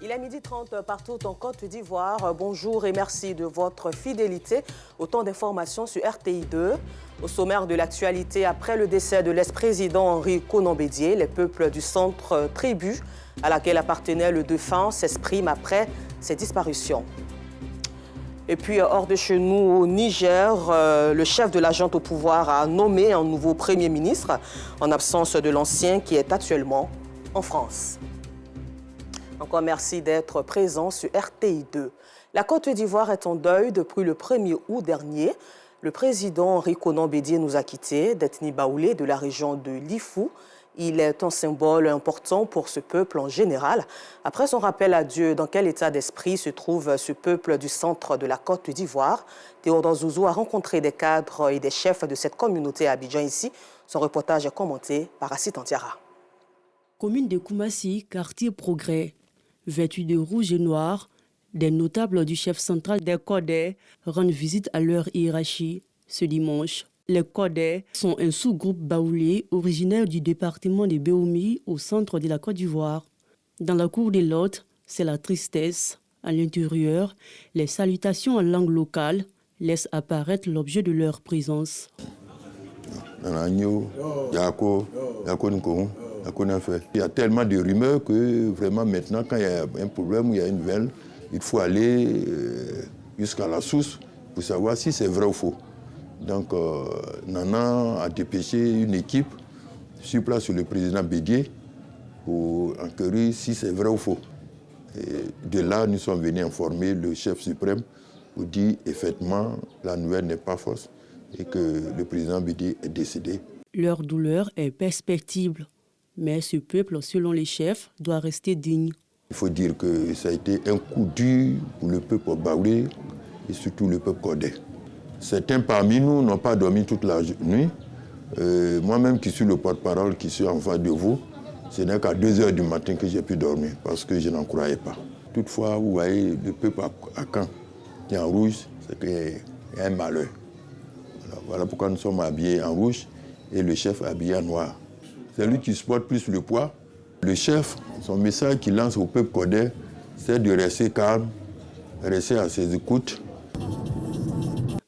Il est 12h30 partout en Côte d'Ivoire. Bonjour et merci de votre fidélité. Autant d'informations sur RTI2. Au sommaire de l'actualité, après le décès de l'ex-président Henri Konan Bédié, les peuples du centre tribu à laquelle appartenait le défunt s'expriment après ses disparitions. Et puis, hors de chez nous, au Niger, le chef de la junte au pouvoir a nommé un nouveau Premier ministre en absence de l'ancien qui est actuellement en France. Encore merci d'être présent sur RTI2. La Côte d'Ivoire est en deuil depuis le 1er août dernier. Le président Henri Konan Bédié nous a quittés d'Ethnie Baoulé de la région de Lifou. Il est un symbole important pour ce peuple en général. Après son rappel à Dieu, dans quel état d'esprit se trouve ce peuple du centre de la Côte d'Ivoire? Théodore Zouzou a rencontré des cadres et des chefs de cette communauté à Abidjan ici. Son reportage est commenté par Assit Antiara. Commune de Koumassi, quartier Progrès. Vêtus de rouge et noir, des notables du chef central des Kodais rendent visite à leur hiérarchie ce dimanche. Les Kodais sont un sous-groupe baoulé originaire du département de Béoumi au centre de la Côte d'Ivoire. Dans la cour des Lottes, c'est la tristesse. À l'intérieur, les salutations en langue locale laissent apparaître l'objet de leur présence. Il y a tellement de rumeurs que vraiment maintenant, quand il y a un problème ou il y a une nouvelle, il faut aller jusqu'à la source pour savoir si c'est vrai ou faux. Donc, Nana a dépêché une équipe sur place sur le président Bédié pour enquérir si c'est vrai ou faux. Et de là, nous sommes venus informer le chef suprême pour dire effectivement la nouvelle n'est pas fausse et que le président Bédié est décédé. Leur douleur est perceptible, mais ce peuple, selon les chefs, doit rester digne. Il faut dire que ça a été un coup dur pour le peuple baoulé et surtout le peuple kodais. Certains parmi nous n'ont pas dormi toute la nuit. Moi-même qui suis le porte-parole, qui suis en face de vous, ce n'est qu'à 2h du matin que j'ai pu dormir parce que je n'en croyais pas. Toutefois, vous voyez, le peuple à Caen qui est en rouge, c'est qu'il y a un malheur. Voilà pourquoi nous sommes habillés en rouge et le chef habillé en noir. C'est lui qui supporte plus le poids. Le chef, son message qu'il lance au peuple kodais, c'est de rester calme, rester à ses écoutes.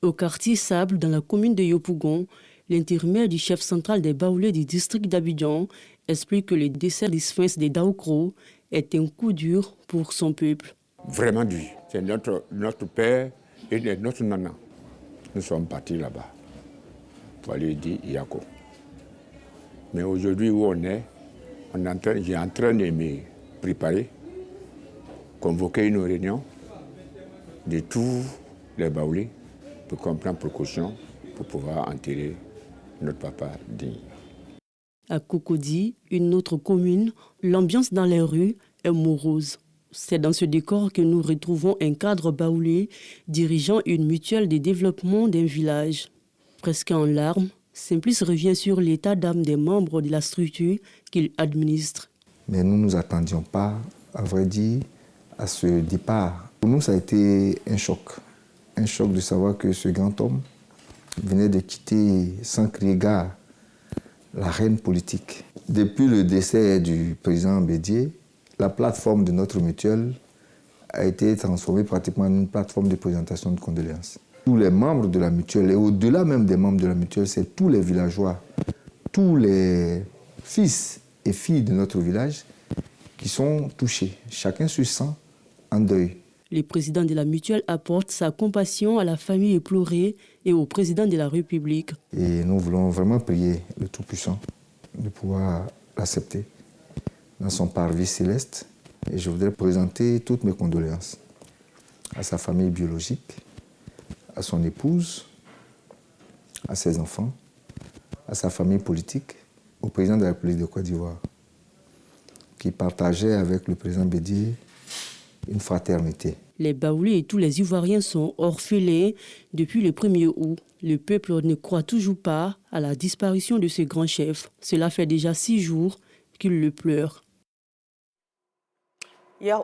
Au quartier Sable, dans la commune de Yopougon, l'intérimaire du chef central des Baoulés du district d'Abidjan explique que le décès du sphinx des Daoukro est un coup dur pour son peuple. Vraiment dur. C'est notre père et notre nana. Nous sommes partis là-bas pour aller dire Yako. Mais aujourd'hui où on est, j'ai en train de me préparer, convoquer une réunion de tous les Baoulés pour qu'on prenne précaution pour pouvoir enterrer notre papa digne. À Cocody, une autre commune, l'ambiance dans les rues est morose. C'est dans ce décor que nous retrouvons un cadre baoulé dirigeant une mutuelle de développement d'un village. Presque en larmes, Simplice revient sur l'état d'âme des membres de la structure qu'il administre. Mais nous ne nous attendions pas, à vrai dire, à ce départ. Pour nous, ça a été un choc. Un choc de savoir que ce grand homme venait de quitter sans crier gare l'arène politique. Depuis le décès du président Bédié, la plateforme de notre mutuelle a été transformée pratiquement en une plateforme de présentation de condoléances. Tous les membres de la mutuelle, et au-delà même des membres de la mutuelle, c'est tous les villageois, tous les fils et filles de notre village qui sont touchés. Chacun se sent en deuil. Le président de la mutuelle apporte sa compassion à la famille éplorée et au président de la République. Et nous voulons vraiment prier le Tout-Puissant de pouvoir l'accepter dans son parvis céleste. Et je voudrais présenter toutes mes condoléances à sa famille biologique, à son épouse, à ses enfants, à sa famille politique, au président de la République de Côte d'Ivoire, qui partageait avec le président Bédié une fraternité. Les Baoulés et tous les Ivoiriens sont orphelins depuis le 1er août. Le peuple ne croit toujours pas à la disparition de ce grand chef. Cela fait déjà 6 jours qu'il le pleure. Hier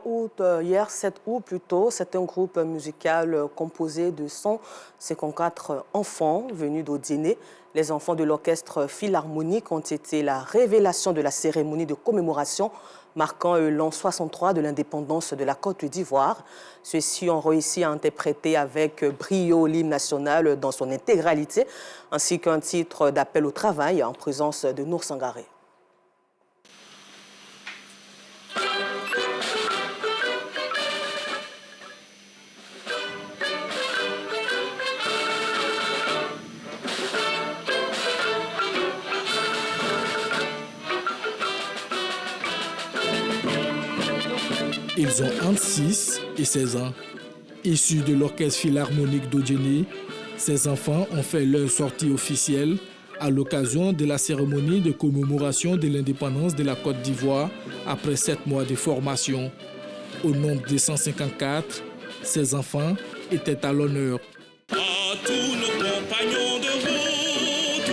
7 août plutôt, c'est un groupe musical composé de 154 enfants venus d'Odiéné. Les enfants de l'orchestre philharmonique ont été la révélation de la cérémonie de commémoration marquant l'an 63 de l'indépendance de la Côte d'Ivoire. Ceux-ci ont réussi à interpréter avec brio l'hymne national dans son intégralité, ainsi qu'un titre d'appel au travail en présence de Nour Sangaré. Ils ont entre 6 et 16 ans. Issus de l'orchestre philharmonique d'Odjéné, ces enfants ont fait leur sortie officielle à l'occasion de la cérémonie de commémoration de l'indépendance de la Côte d'Ivoire après 7 mois de formation. Au nombre de 154, ces enfants étaient à l'honneur. À tous nos compagnons de route,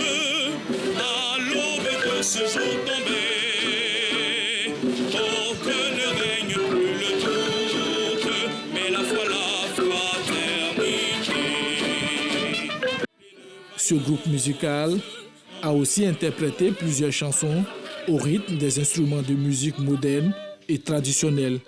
à l'aube de ce jour tombé, oh que ne règne plus le doute, mais la fraternité. Ce groupe musical a aussi interprété plusieurs chansons au rythme des instruments de musique modernes et traditionnels.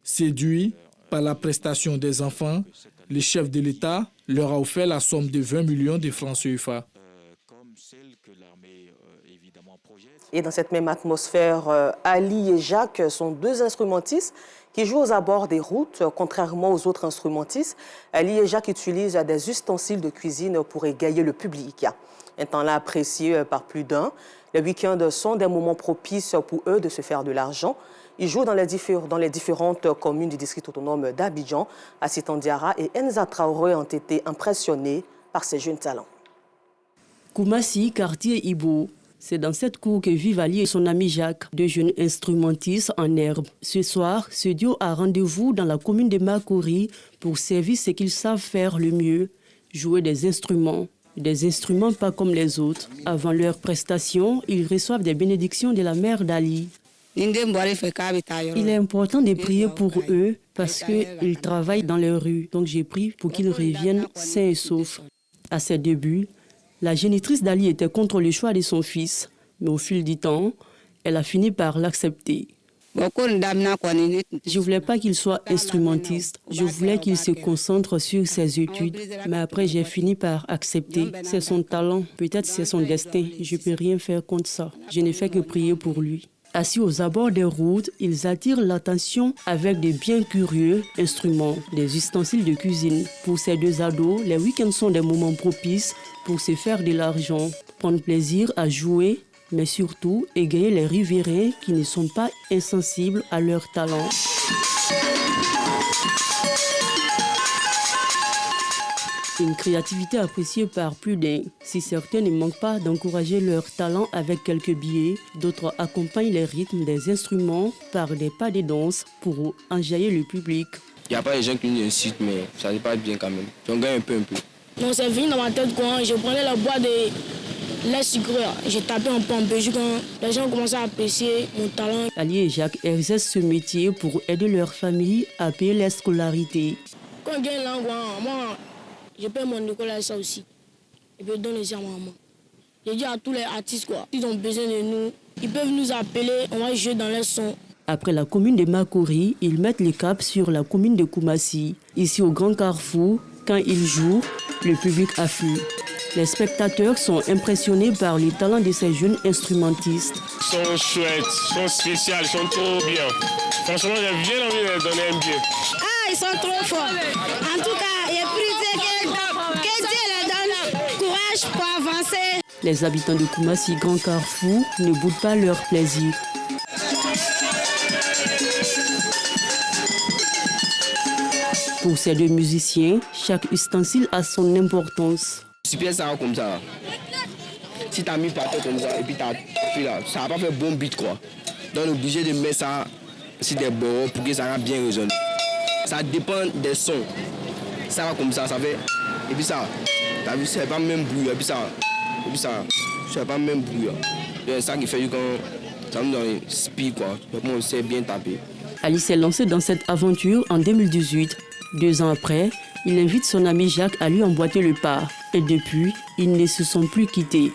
Séduit par la prestation des enfants, le chef de l'État leur a offert la somme de 20 millions de francs CFA. Et dans cette même atmosphère, Ali et Jacques sont deux instrumentistes qui jouent aux abords des routes. Contrairement aux autres instrumentistes, Ali et Jacques utilisent des ustensiles de cuisine pour égayer le public. Un temps-là apprécié par plus d'un. Les week-ends sont des moments propices pour eux de se faire de l'argent. Ils jouent dans les différentes communes du district autonome d'Abidjan. Assitan Diarra et Enza Traoré ont été impressionnés par ces jeunes talents. Koumassi, quartier Ibo. C'est dans cette cour que vivent Ali et son ami Jacques, deux jeunes instrumentistes en herbe. Ce soir, ce duo a rendez-vous dans la commune de Makori pour servir ce qu'ils savent faire le mieux, jouer des instruments. Des instruments pas comme les autres. Avant leur prestation, ils reçoivent des bénédictions de la mère d'Ali. Il est important de prier pour eux parce qu'ils travaillent dans les rues. Donc j'ai prié pour qu'ils reviennent sains et saufs. À ses débuts, la génitrice d'Ali était contre le choix de son fils. Mais au fil du temps, elle a fini par l'accepter. Je ne voulais pas qu'il soit instrumentiste. Je voulais qu'il se concentre sur ses études. Mais après, j'ai fini par accepter. C'est son talent. Peut-être c'est son destin. Je ne peux rien faire contre ça. Je n'ai fait que prier pour lui. Assis aux abords des routes, ils attirent l'attention avec des bien curieux instruments, des ustensiles de cuisine. Pour ces deux ados, les week-ends sont des moments propices pour se faire de l'argent, prendre plaisir à jouer, mais surtout égayer les riverains qui ne sont pas insensibles à leur talent. Une créativité appréciée par plus d'un. Si certains ne manquent pas d'encourager leur talent avec quelques billets, d'autres accompagnent les rythmes des instruments par des pas de danse pour enjailler le public. Il n'y a pas des gens qui nous incitent, mais ça n'est pas bien quand même. On gagne un peu. Non, c'est venu dans ma tête quand je prenais la boîte de lait sucré. J'ai tapé un peu en Belgique quand les gens commençaient à apprécier mon talent. Ali et Jacques exercent ce métier pour aider leur famille à payer la scolarité. Quand je gagne langue, moi, je paye mon école à ça aussi. Et puis je donne les à ma maman. Je dis à tous les artistes, ils ont besoin de nous. Ils peuvent nous appeler, on va jouer dans les sons. Après la commune de Makori, ils mettent le cap sur la commune de Koumassi. Ici au Grand Carrefour, quand ils jouent, le public afflue. Les spectateurs sont impressionnés par les talents de ces jeunes instrumentistes. Ils sont chouettes, ils sont spéciaux, ils sont trop bien. Franchement, j'ai bien envie de leur donner un billet. Ah, ils sont trop forts. En tout cas, il est plus que Dieu leur donne courage pour avancer. Les habitants de Koumassi Grand Carrefour ne boudent pas leur plaisir. Pour ces deux musiciens, chaque ustensile a son importance. Super ça comme ça. Si tu as mis par terre comme ça et puis tu as pris là, ça va pas faire bon beat quoi. Donc on est obligé de mettre ça sur des bords pour que ça va bien résonner. Ça dépend des sons. Ça va comme ça fait. Et puis ça, tu as vu, c'est pas le même bruit. Et puis ça, c'est pas le même bruit. C'est ça qui fait que ça nous donne un speed quoi. On sait bien taper. Ali s'est lancé dans cette aventure en 2018. 2 ans après, il invite son ami Jacques à lui emboîter le pas. Et depuis, ils ne se sont plus quittés.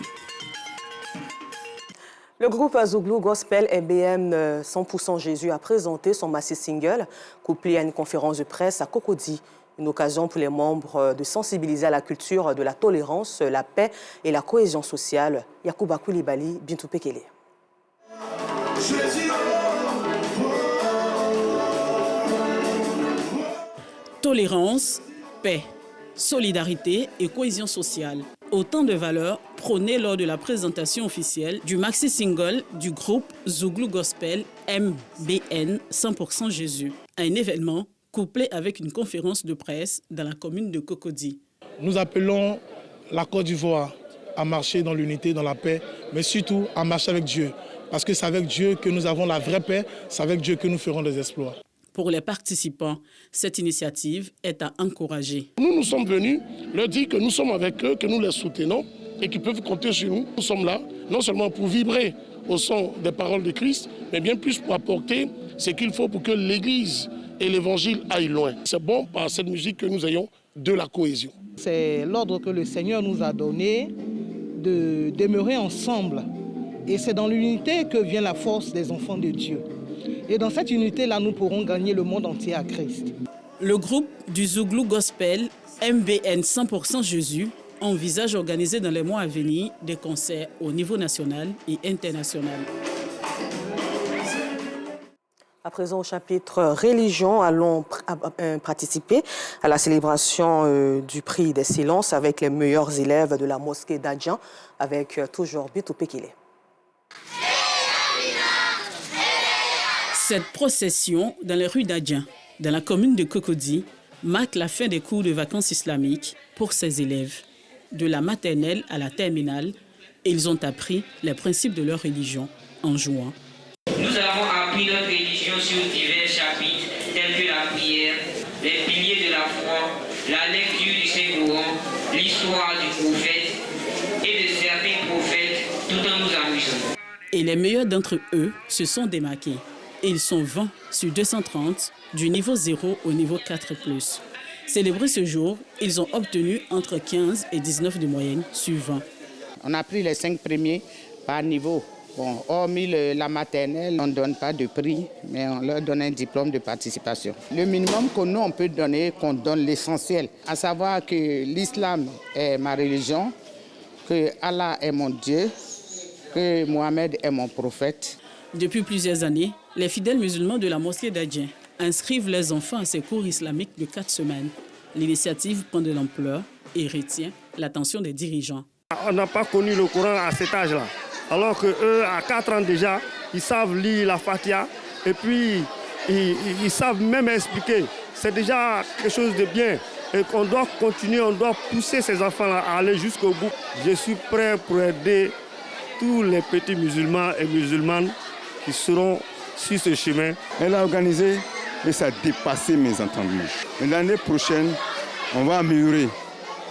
Le groupe Zouglou Gospel MBN 100% Jésus a présenté son maxi single, couplé à une conférence de presse à Cocody. Une occasion pour les membres de sensibiliser à la culture de la tolérance, la paix et la cohésion sociale. Yacouba Koulibaly, Bintou Pekele. Tolérance, paix, solidarité et cohésion sociale. Autant de valeurs prônées lors de la présentation officielle du maxi-single du groupe Zouglou Gospel MBN 100% Jésus. Un événement couplé avec une conférence de presse dans la commune de Cocody. Nous appelons la Côte d'Ivoire à marcher dans l'unité, dans la paix, mais surtout à marcher avec Dieu. Parce que c'est avec Dieu que nous avons la vraie paix, c'est avec Dieu que nous ferons des exploits. Pour les participants, cette initiative est à encourager. Nous sommes venus leur dire que nous sommes avec eux, que nous les soutenons et qu'ils peuvent compter sur nous. Nous sommes là, non seulement pour vibrer au son des paroles de Christ, mais bien plus pour apporter ce qu'il faut pour que l'Église et l'Évangile aillent loin. C'est bon par cette musique que nous ayons de la cohésion. C'est l'ordre que le Seigneur nous a donné de demeurer ensemble. Et c'est dans l'unité que vient la force des enfants de Dieu. Et dans cette unité-là, nous pourrons gagner le monde entier à Christ. Le groupe du Zouglou Gospel MBN 100% Jésus envisage d'organiser dans les mois à venir des concerts au niveau national et international. À présent, au chapitre religion, allons participer à la célébration du prix des silences avec les meilleurs élèves de la mosquée d'Adjan, avec toujours Bintou Pekele. Cette procession dans les rues d'Adjan, dans la commune de Cocody, marque la fin des cours de vacances islamiques pour ces élèves. De la maternelle à la terminale, ils ont appris les principes de leur religion en jouant. Nous avons appris notre religion sur divers chapitres tels que la prière, les piliers de la foi, la lecture du Saint-Coran, l'histoire du prophète et de certains prophètes, tout en nous amusant. Et les meilleurs d'entre eux se sont démarqués. Ils sont 20 sur 230, du niveau 0 au niveau 4+. Célébrés ce jour, ils ont obtenu entre 15 et 19 de moyenne sur 20. On a pris les 5 premiers par niveau. Bon, hormis la maternelle, on ne donne pas de prix, mais on leur donne un diplôme de participation. Le minimum que nous, on peut donner, qu'on donne l'essentiel, à savoir que l'islam est ma religion, que Allah est mon Dieu, que Mohamed est mon prophète. Depuis plusieurs années, les fidèles musulmans de la mosquée d'Adjan inscrivent leurs enfants à ces cours islamiques de 4 semaines. L'initiative prend de l'ampleur et retient l'attention des dirigeants. On n'a pas connu le Coran à cet âge-là. Alors qu'eux, à 4 ans déjà, ils savent lire la Fatiha et puis ils savent même expliquer. C'est déjà quelque chose de bien et qu'on doit continuer, on doit pousser ces enfants-là à aller jusqu'au bout. Je suis prêt pour aider tous les petits musulmans et musulmanes qui seront sur ce chemin. Elle a organisé et ça a dépassé mes entendements. L'année prochaine, on va améliorer.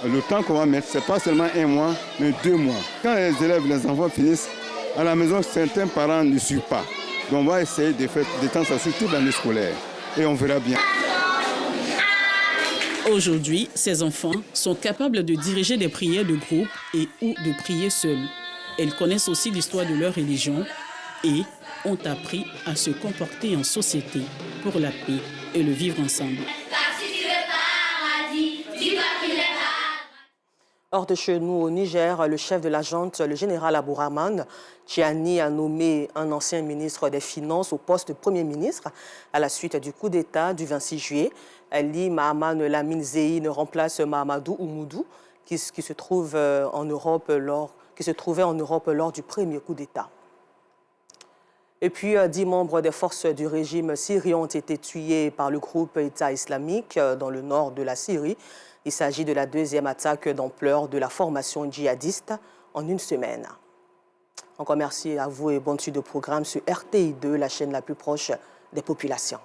Le temps qu'on va mettre, ce n'est pas seulement 1 mois, mais 2 mois. Quand les élèves, les enfants finissent, à la maison, certains parents ne suivent pas. Donc on va essayer de faire des temps, surtout dans l'année scolaire. Et on verra bien. Aujourd'hui, ces enfants sont capables de diriger des prières de groupe et ou de prier seuls. Ils connaissent aussi l'histoire de leur religion et ont appris à se comporter en société pour la paix et le vivre ensemble. Hors de chez nous, au Niger, le chef de la junte, le général Abourahmane Tchiani, a nommé un ancien ministre des Finances au poste de Premier ministre à la suite du coup d'État du 26 juillet. Ali Mahaman Lamine Zeyn remplace Mahamadou Oumoudou, qui se trouvait en Europe lors du premier coup d'État. Et puis, 10 membres des forces du régime syrien ont été tués par le groupe État islamique dans le nord de la Syrie. Il s'agit de la deuxième attaque d'ampleur de la formation djihadiste en une semaine. Encore merci à vous et bonne suite de programme sur RTI2, la chaîne la plus proche des populations.